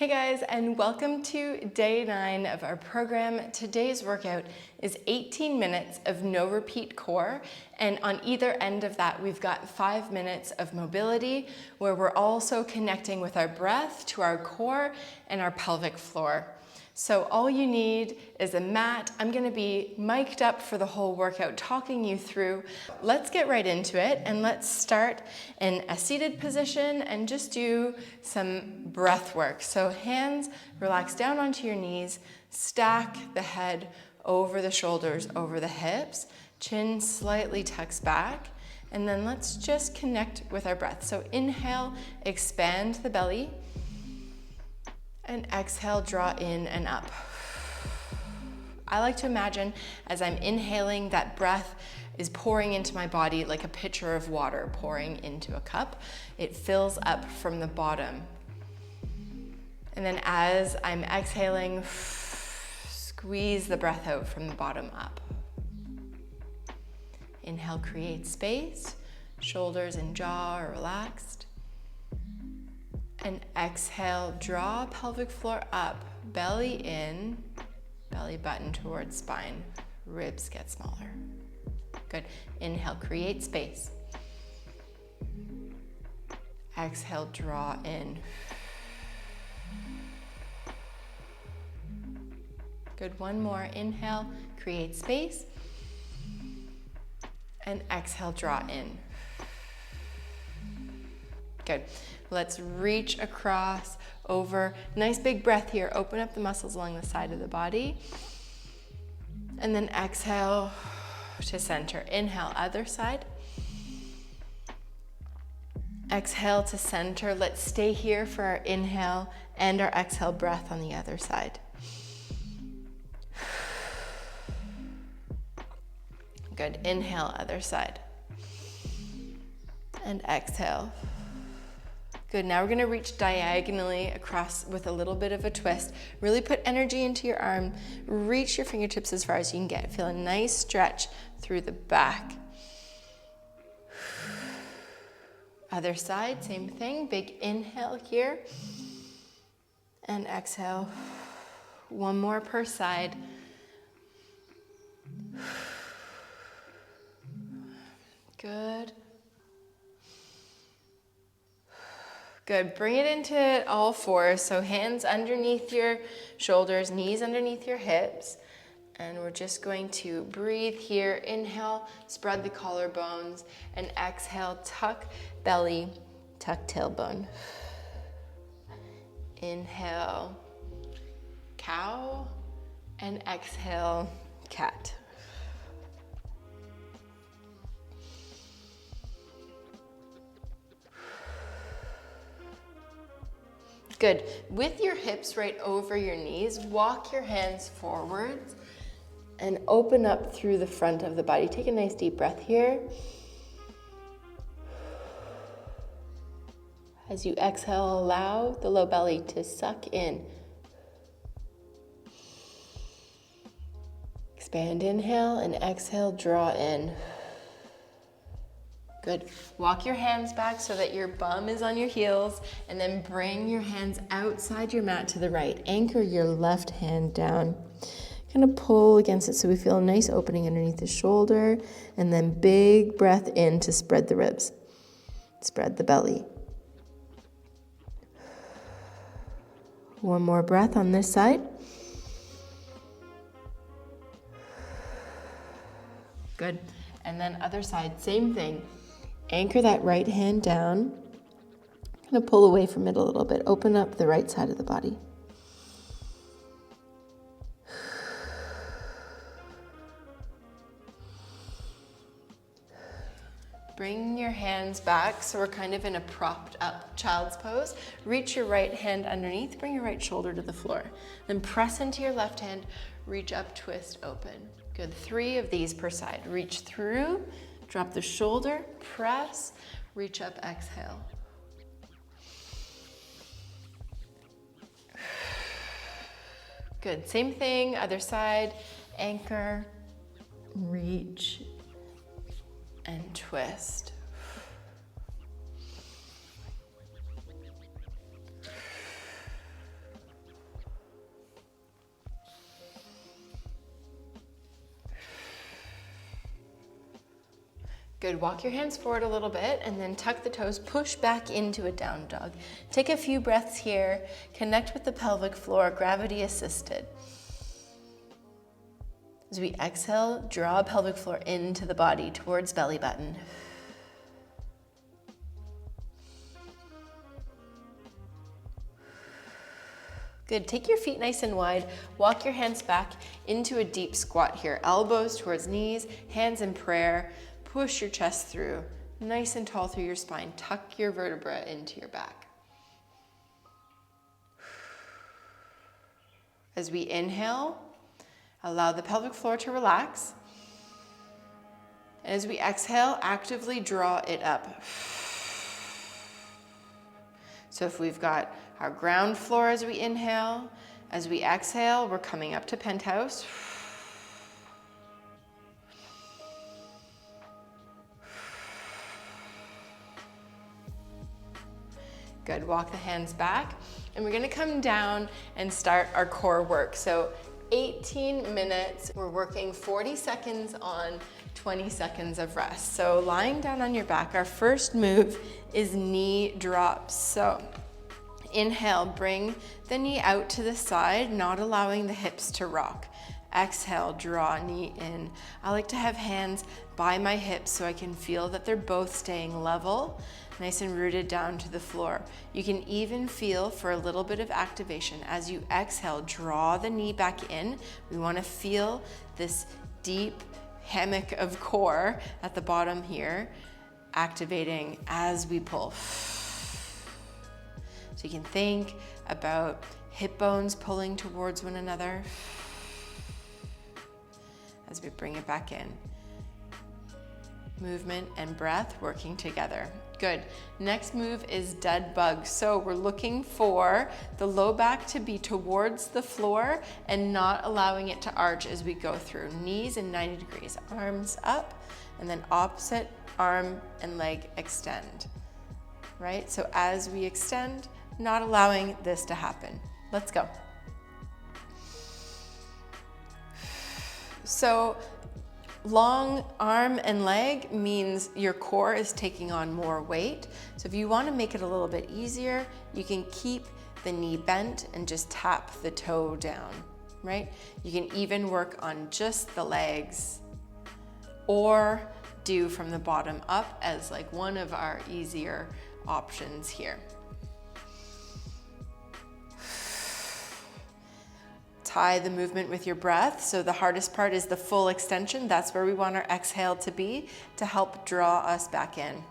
Hey guys, and welcome to day 9 of our program. Today's workout is 18 minutes of no repeat core, and on either end of that we've got 5 minutes of mobility where we're also connecting with our breath to our core and our pelvic floor. So all you need is a mat. I'm gonna be mic'd up for the whole workout, talking you through. Let's get right into it, and let's start in a seated position and just do some breath work. So hands relax down onto your knees, stack the head over the shoulders, over the hips, chin slightly tucks back, and then let's just connect with our breath. So inhale, expand the belly, and exhale, draw in and up. I like to imagine as I'm inhaling that breath is pouring into my body like a pitcher of water pouring into a cup. It fills up from the bottom. And then as I'm exhaling, squeeze the breath out from the bottom up. Inhale, create space. Shoulders and jaw are relaxed. And exhale, draw pelvic floor up, belly in, belly button towards spine, ribs get smaller. Good. Inhale, create space. Exhale, draw in. Good. One more. Inhale, create space. And exhale, draw in. Good. Let's reach across, over. Nice big breath here. Open up the muscles along the side of the body. And then exhale to center. Inhale, other side. Exhale to center. Let's stay here for our inhale and our exhale breath on the other side. Good. Inhale, other side. And exhale. Good, now we're gonna reach diagonally across with a little bit of a twist. Really put energy into your arm. Reach your fingertips as far as you can get. Feel a nice stretch through the back. Other side, same thing. Big inhale here. And exhale. One more per side. Good. Good, bring it into all fours. So hands underneath your shoulders, knees underneath your hips. And we're just going to breathe here. Inhale, spread the collarbones. And exhale, tuck belly, tuck tailbone. Inhale, cow. And exhale, cat. Good. With your hips right over your knees, walk your hands forwards and open up through the front of the body. Take a nice deep breath here. As you exhale, allow the low belly to suck in. Expand, inhale, and exhale, draw in. Good. Walk your hands back so that your bum is on your heels, and then bring your hands outside your mat to the right. Anchor your left hand down. Kind of pull against it so we feel a nice opening underneath the shoulder, and then big breath in to spread the ribs. Spread the belly. One more breath on this side. Good. And then other side, same thing. Anchor that right hand down. Kind of pull away from it a little bit. Open up the right side of the body. Bring your hands back so we're kind of in a propped up child's pose. Reach your right hand underneath. Bring your right shoulder to the floor. Then press into your left hand. Reach up, twist, open. Good. 3 of these per side. Reach through. Drop the shoulder, press, reach up, exhale. Good, same thing, other side, anchor, reach, and twist. Good, walk your hands forward a little bit and then tuck the toes, push back into a down dog. Take a few breaths here, connect with the pelvic floor, gravity assisted. As we exhale, draw pelvic floor into the body towards belly button. Good, take your feet nice and wide, walk your hands back into a deep squat here. Elbows towards knees, hands in prayer, push your chest through, nice and tall through your spine. Tuck your vertebra into your back. As we inhale, allow the pelvic floor to relax. And as we exhale, actively draw it up. So if we've got our ground floor as we inhale, as we exhale, we're coming up to penthouse. Good, walk the hands back. And we're gonna come down and start our core work. So 18 minutes, we're working 40 seconds on, 20 seconds of rest. So lying down on your back, our first move is knee drops. So inhale, bring the knee out to the side, not allowing the hips to rock. Exhale, draw knee in. I like to have hands by my hips so I can feel that they're both staying level, nice and rooted down to the floor. You can even feel for a little bit of activation. As you exhale, draw the knee back in. We want to feel this deep hammock of core at the bottom here, activating as we pull. So you can think about hip bones pulling towards one another as we bring it back in. Movement and breath working together. Good. Next move is dead bug. So we're looking for the low back to be towards the floor and not allowing it to arch as we go through. Knees in 90 degrees, arms up, and then opposite arm and leg extend. Right? So as we extend, not allowing this to happen. Let's go. So long arm and leg means your core is taking on more weight. So if you want to make it a little bit easier, you can keep the knee bent and just tap the toe down, right? You can even work on just the legs or do from the bottom up as like one of our easier options here. Tie the movement with your breath. So the hardest part is the full extension. That's where we want our exhale to be to help draw us back in.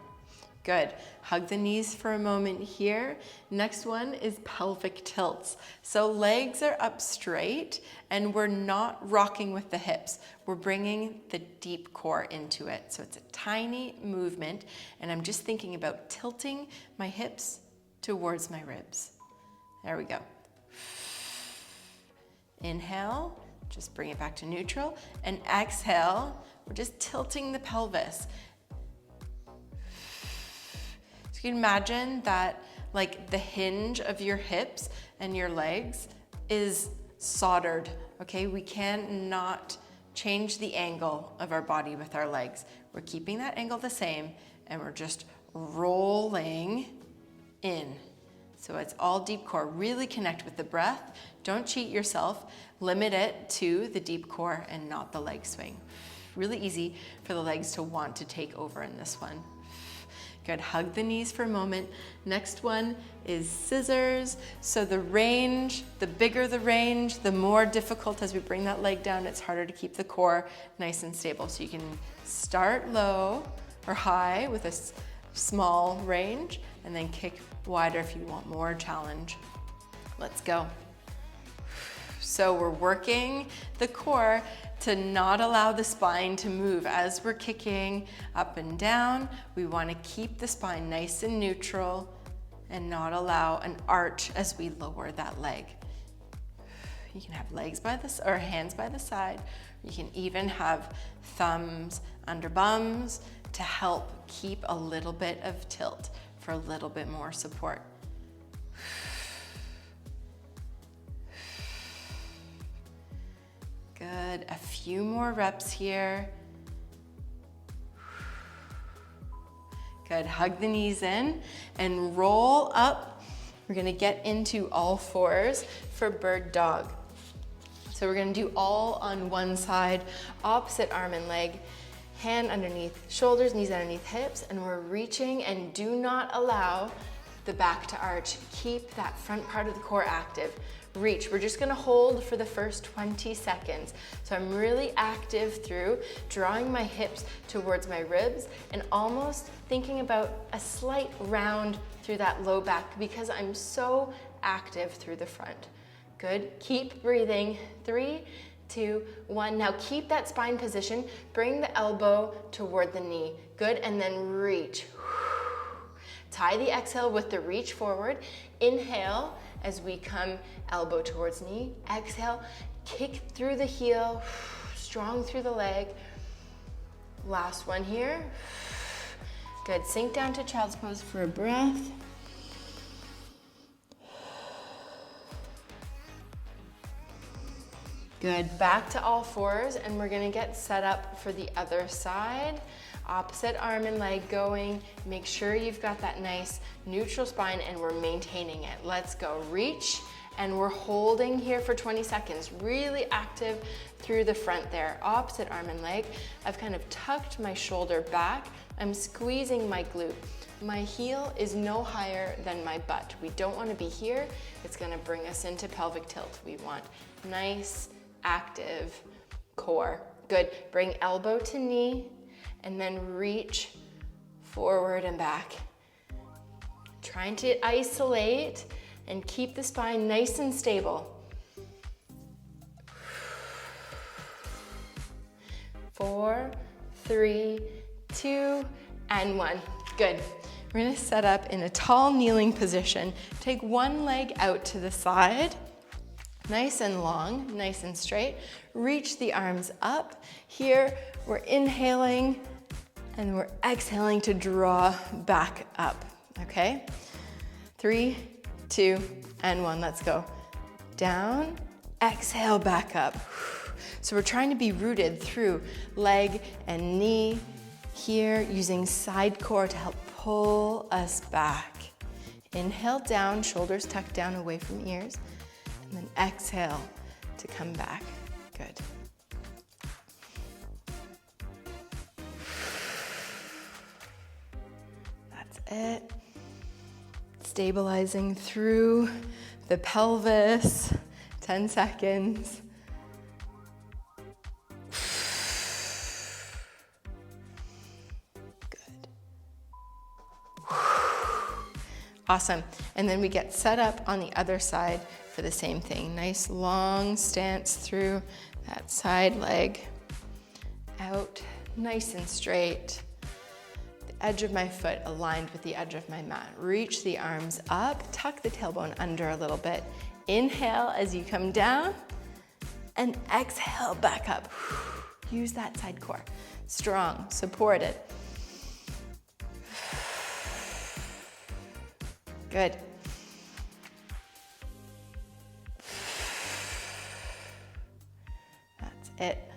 Good. Hug the knees for a moment here. Next one is pelvic tilts. So legs are up straight and we're not rocking with the hips. We're bringing the deep core into it. So it's a tiny movement and I'm just thinking about tilting my hips towards my ribs. There we go. Inhale, just bring it back to neutral, and exhale, we're just tilting the pelvis. So you can imagine that like the hinge of your hips and your legs is soldered, okay? We cannot change the angle of our body with our legs. We're keeping that angle the same, and we're just rolling in. So it's all deep core. Really connect with the breath. Don't cheat yourself. Limit it to the deep core and not the leg swing. Really easy for the legs to want to take over in this one. Good, hug the knees for a moment. Next one is scissors. So the range, the bigger the range, the more difficult as we bring that leg down, it's harder to keep the core nice and stable. So you can start low or high with a small range and then kick wider if you want more challenge. Let's go. So we're working the core to not allow the spine to move as we're kicking up and down. We want to keep the spine nice and neutral and not allow an arch as we lower that leg. You can have legs by the or hands by the side. You can even have thumbs under bums to help keep a little bit of tilt for a little bit more support. Good, a few more reps here. Good, hug the knees in and roll up. We're gonna get into all fours for bird dog. So we're gonna do all on one side, opposite arm and leg, hand underneath shoulders, knees underneath hips, and we're reaching, and do not allow the back to arch. Keep that front part of the core active. Reach, we're just gonna hold for the first 20 seconds. So I'm really active through drawing my hips towards my ribs and almost thinking about a slight round through that low back because I'm so active through the front. Good, keep breathing. 3, 2, 1. Now keep that spine position. Bring the elbow toward the knee. Good, and then reach. Tie the exhale with the reach forward. Inhale as we come elbow towards knee. Exhale, kick through the heel, strong through the leg. Last one here. Good, sink down to child's pose for a breath. Good, back to all fours, and we're gonna get set up for the other side. Opposite arm and leg going. Make sure you've got that nice neutral spine and we're maintaining it. Let's go, reach, and we're holding here for 20 seconds. Really active through the front there. Opposite arm and leg. I've kind of tucked my shoulder back. I'm squeezing my glute. My heel is no higher than my butt. We don't want to be here. It's gonna bring us into pelvic tilt. We want nice, active core. Good, bring elbow to knee, and then reach forward and back. Trying to isolate and keep the spine nice and stable. 4, 3, 2, and 1. Good. We're gonna set up in a tall kneeling position. Take one leg out to the side. Nice and long, nice and straight. Reach the arms up. Here, we're inhaling and we're exhaling to draw back up, okay? 3, 2, and 1, let's go. Down, exhale, back up. So we're trying to be rooted through leg and knee here, using side core to help pull us back. Inhale down, shoulders tucked down away from ears. And then exhale to come back. Good. That's it. Stabilizing through the pelvis. 10 seconds. Good. Awesome. And then we get set up on the other side for the same thing. Nice long stance through that side leg. Out, nice and straight. The edge of my foot aligned with the edge of my mat. Reach the arms up, tuck the tailbone under a little bit. Inhale as you come down, and exhale back up. Use that side core. Strong, supported. Good. That's it.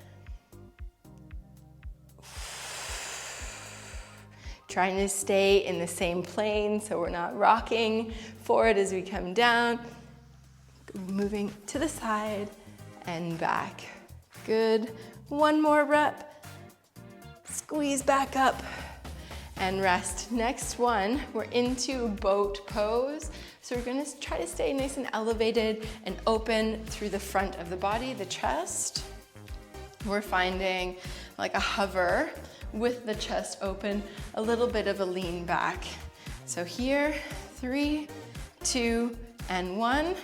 Trying to stay in the same plane so we're not rocking forward as we come down. Moving to the side and back. Good. One more rep. Squeeze back up and rest. Next one, we're into boat pose. So we're gonna try to stay nice and elevated and open through the front of the body, the chest. We're finding like a hover with the chest open, a little bit of a lean back. So here, 3, 2, and 1.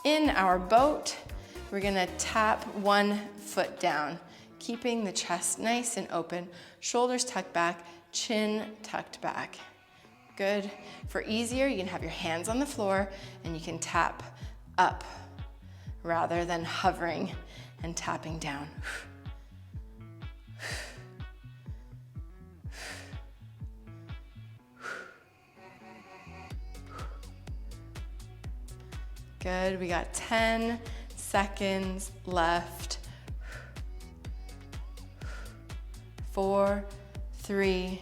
In our boat, we're gonna tap one foot down, keeping the chest nice and open, shoulders tucked back, chin tucked back. Good. For easier, you can have your hands on the floor and you can tap up rather than hovering and tapping down. Good, we got 10 seconds left. 4, 3,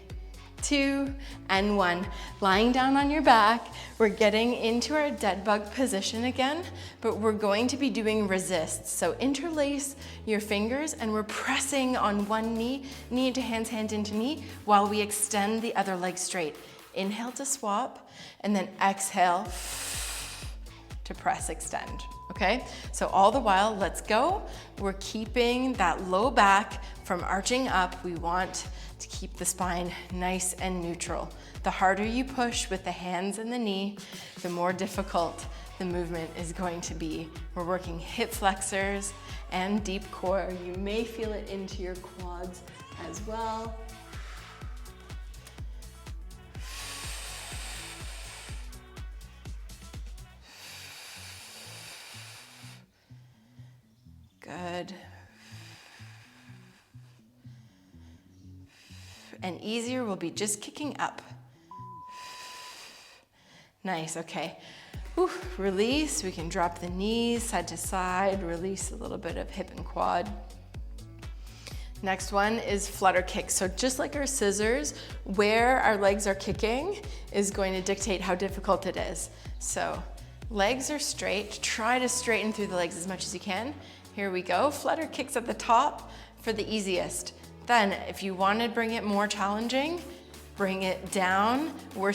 2, and 1. Lying down on your back, we're getting into our dead bug position again, but we're going to be doing resists. So interlace your fingers and we're pressing on one knee, knee to hands, hand into knee, while we extend the other leg straight. Inhale to swap, and then exhale to press extend, okay? So all the while, let's go. We're keeping that low back from arching up. We want to keep the spine nice and neutral. The harder you push with the hands and the knee, the more difficult the movement is going to be. We're working hip flexors and deep core. You may feel it into your quads as well. Good. And easier will be just kicking up. Nice, okay. Whew. Release, we can drop the knees side to side, release a little bit of hip and quad. Next one is flutter kicks. So just like our scissors, where our legs are kicking is going to dictate how difficult it is. So legs are straight, try to straighten through the legs as much as you can. Here we go, flutter kicks at the top for the easiest. Then if you want to bring it more challenging, bring it down. We're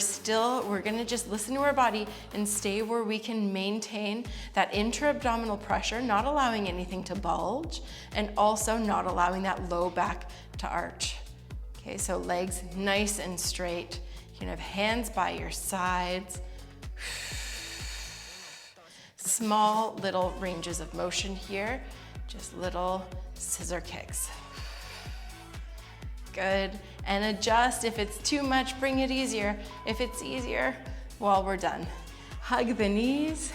gonna just listen to our body and stay where we can maintain that intra-abdominal pressure, not allowing anything to bulge, and also not allowing that low back to arch. Okay, so legs nice and straight. You can have hands by your sides. Small little ranges of motion here, just little scissor kicks. Good, and adjust. If it's too much, bring it easier. If it's easier, well, we're done. Hug the knees.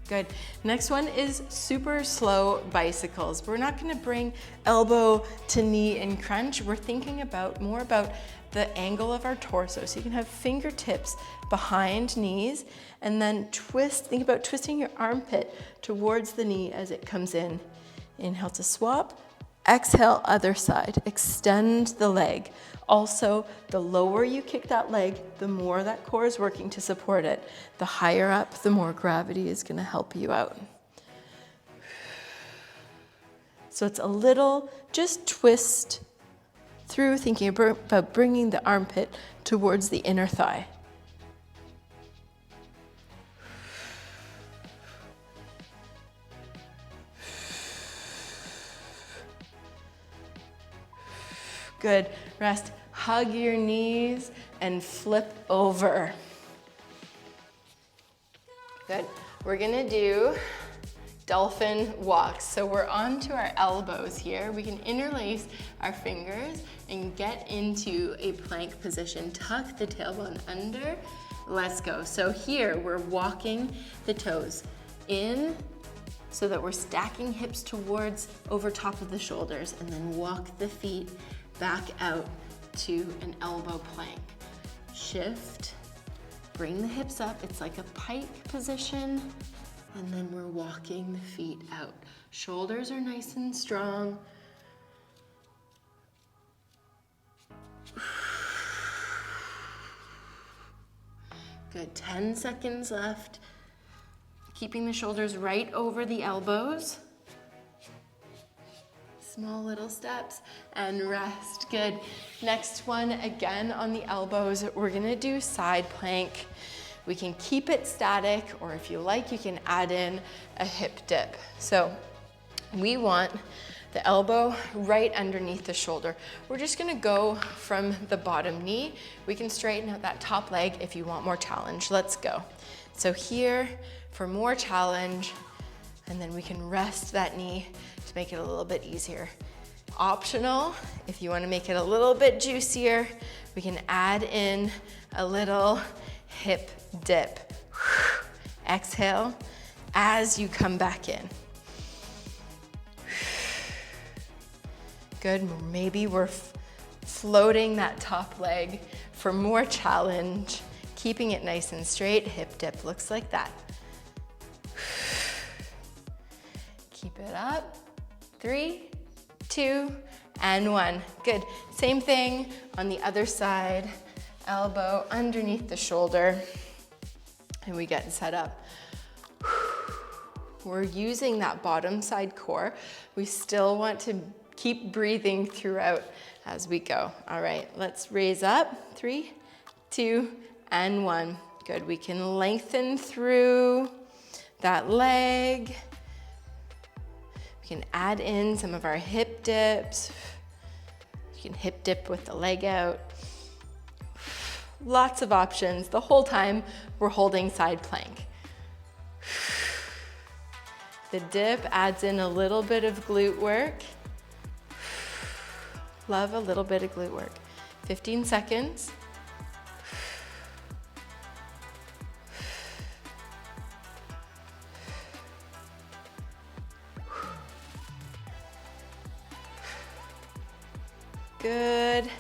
Good. Next one is super slow bicycles. We're not gonna bring elbow to knee and crunch. We're thinking more about the angle of our torso. So you can have fingertips behind knees and then think about twisting your armpit towards the knee as it comes in. Inhale to swap, exhale other side, extend the leg. Also, the lower you kick that leg, the more that core is working to support it. The higher up, the more gravity is gonna help you out. So it's a little, just twist through, thinking about bringing the armpit towards the inner thigh. Good, rest, hug your knees and flip over. Good, we're gonna do dolphin walks. So we're onto our elbows here. We can interlace our fingers and get into a plank position. Tuck the tailbone under, let's go. So here we're walking the toes in so that we're stacking hips over top of the shoulders, and then walk the feet back out to an elbow plank. Shift, bring the hips up. It's like a pike position. And then we're walking the feet out. Shoulders are nice and strong. Good, 10 seconds left. Keeping the shoulders right over the elbows. Small little steps and rest, good. Next one, again on the elbows, we're gonna do side plank. We can keep it static, or if you like, you can add in a hip dip. So we want the elbow right underneath the shoulder. We're just gonna go from the bottom knee. We can straighten out that top leg if you want more challenge. Let's go. So here for more challenge, and then we can rest that knee to make it a little bit easier. Optional, if you wanna make it a little bit juicier, we can add in a little hip dip. Exhale as you come back in. Good, maybe we're floating that top leg for more challenge, keeping it nice and straight. Hip dip looks like that. Keep it up. 3, 2, and 1. Good. Same thing on the other side. Elbow underneath the shoulder. And we get set up. We're using that bottom side core. We still want to keep breathing throughout as we go. All right, let's raise up. 3, 2, and 1. Good. We can lengthen through that leg. We can add in some of our hip dips. You can hip dip with the leg out. Lots of options. The whole time we're holding side plank. The dip adds in a little bit of glute work. Love a little bit of glute work. 15 seconds. Good,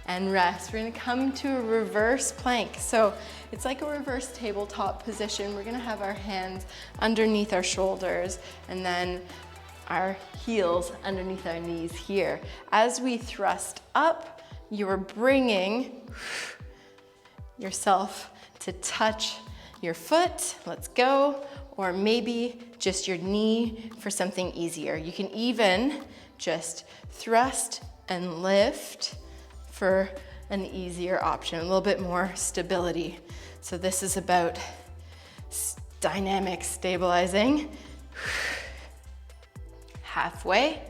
and rest. We're gonna come to a reverse plank. So it's like a reverse tabletop position. We're gonna have our hands underneath our shoulders and then our heels underneath our knees here. As we thrust up, you're bringing yourself to touch your foot. Let's go. Or maybe just your knee for something easier. You can even just thrust and lift for an easier option, a little bit more stability. So this is about dynamic stabilizing. Halfway.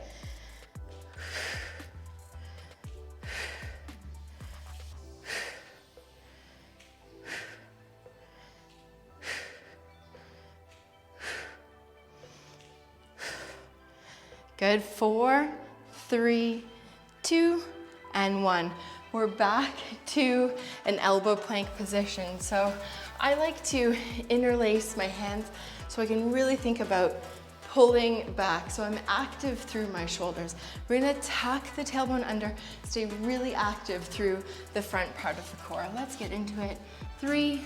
Good. 4, 3, 2, and 1. We're back to an elbow plank position. So I like to interlace my hands so I can really think about pulling back. So I'm active through my shoulders. We're gonna tuck the tailbone under, stay really active through the front part of the core. Let's get into it. 3,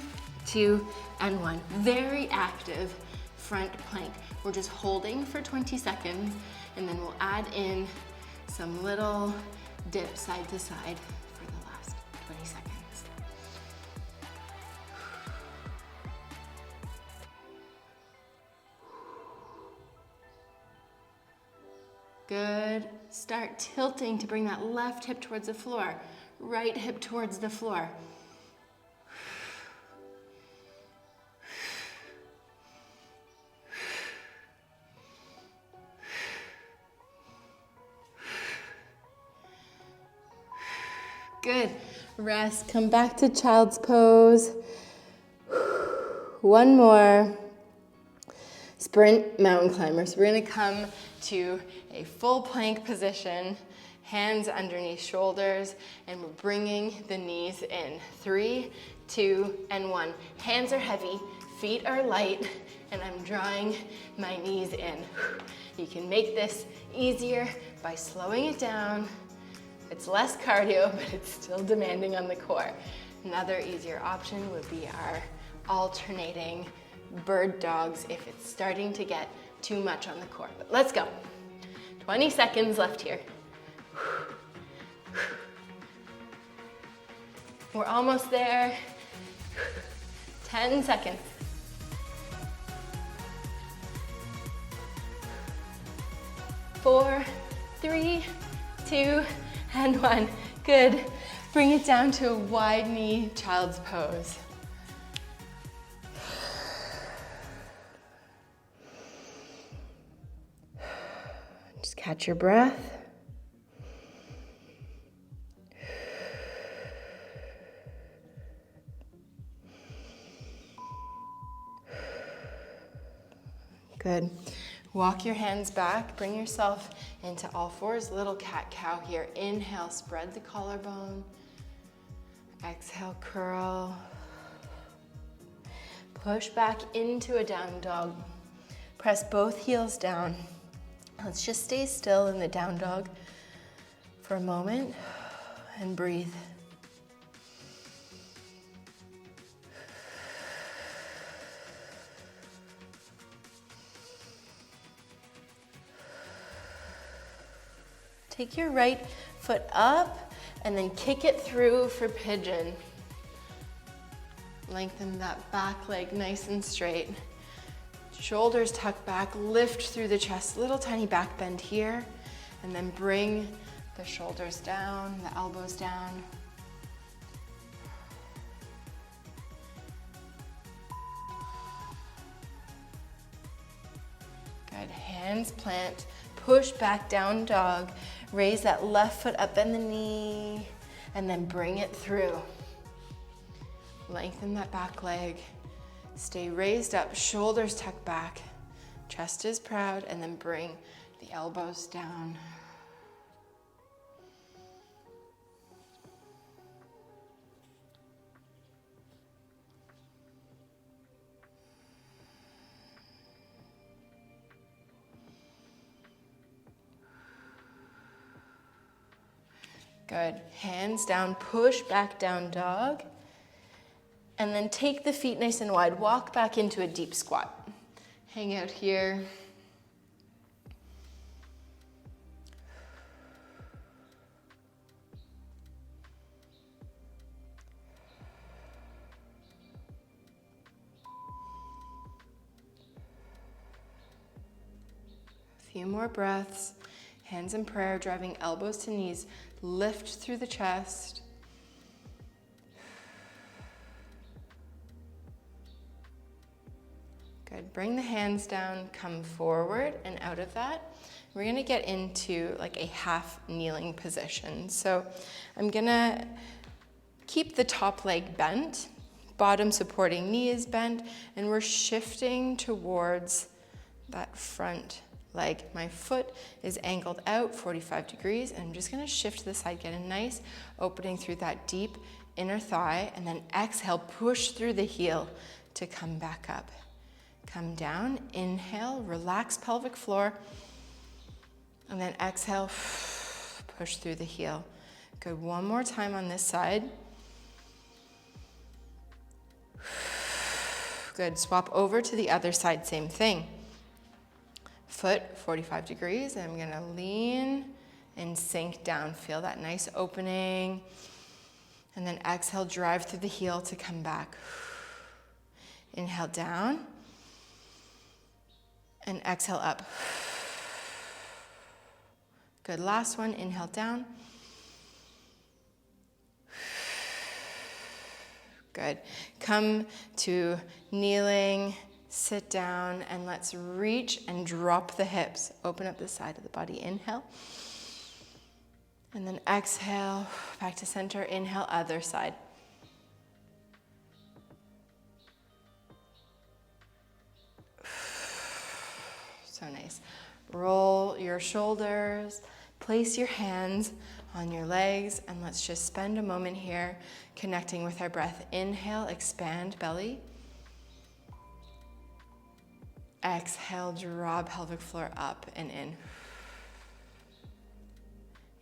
2, and 1. Very active front plank. We're just holding for 20 seconds and then we'll add in some little dip side to side for the last 20 seconds. Good. Start tilting to bring that left hip towards the floor, right hip towards the floor. Good. Rest. Come back to child's pose. One more. Sprint mountain climbers. We're going to come to a full plank position, hands underneath shoulders, and we're bringing the knees in. 3, 2, and 1. Hands are heavy, feet are light, and I'm drawing my knees in. You can make this easier by slowing it down. It's less cardio, but it's still demanding on the core. Another easier option would be our alternating bird dogs if it's starting to get too much on the core. But let's go. 20 seconds left here. We're almost there. 10 seconds. 4, 3, 2, and 1. Good. Bring it down to a wide knee child's pose. Just catch your breath. Good. Walk your hands back, bring yourself into all fours, little cat-cow here. Inhale, spread the collarbone. Exhale, curl. Push back into a down dog. Press both heels down. Let's just stay still in the down dog for a moment and breathe. Take your right foot up and then kick it through for pigeon. Lengthen that back leg nice and straight. Shoulders tuck back, lift through the chest, little tiny back bend here, and then bring the shoulders down, the elbows down. Good, hands plant, push back down dog, raise that left foot up, bend the knee, and then bring it through. Lengthen that back leg. Stay raised up, shoulders tuck back, chest is proud, and then bring the elbows down. Good, hands down, push back down dog. And then take the feet nice and wide. Walk back into a deep squat. Hang out here. A few more breaths. Hands in prayer, driving elbows to knees. Lift through the chest. Good, bring the hands down, come forward and out of that. We're gonna get into like a half kneeling position. So I'm gonna keep the top leg bent, bottom supporting knee is bent, and we're shifting towards that front leg. My foot is angled out 45 degrees, and I'm just gonna shift to the side, get a nice opening through that deep inner thigh, and then exhale, push through the heel to come back up. Come down, inhale, relax pelvic floor, and then exhale, push through the heel. Good, one more time on this side. Good, swap over to the other side, same thing. Foot 45 degrees, and I'm gonna lean and sink down. Feel that nice opening. And then exhale, drive through the heel to come back. Inhale down. And exhale up. Good, last one, inhale down. Good, come to kneeling, sit down, and let's reach and drop the hips. Open up the side of the body, inhale. And then exhale, back to center, inhale, other side. So nice. Roll your shoulders, place your hands on your legs, and let's just spend a moment here connecting with our breath. Inhale, expand belly. Exhale, draw pelvic floor up and in.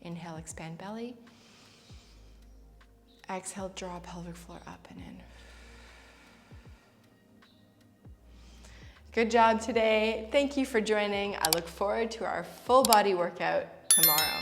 Inhale, expand belly. Exhale, draw pelvic floor up and in. Good job today. Thank you for joining. I look forward to our full body workout tomorrow.